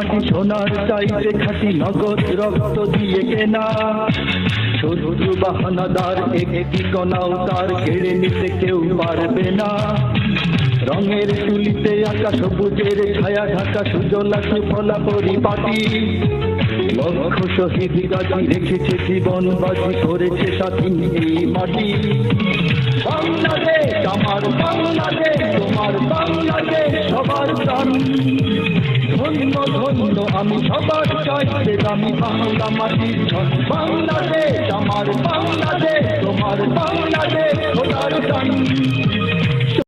মাটি সোনার চাইতে খাঁটি নগদ রক্ত দিয়ে কেনা। শত্রু বাহানাদার একটি কণাও তার কেড়ে নিতে কেউ পারবে না। রঙের তুলিতে আঁকা সবুজের ছায়া ঢাকা সুজলা সুফলা পরিপাটি। লক্ষ শহীদ গাজী রেখেছে জীবন বাজি, করেছে স্বাধীন এই মাটি। বাংলাদেশ আমার বাংলাদেশ, তোমার বাংলাদেশ সবার প্রাণ। ধন্য ধন্য আমি সবার চাইতে দামি বাংলা মাটির ধন। বাংলাদেশ আমার বাংলাদেশ, তোমার বাংলাদেশ খোদার দান।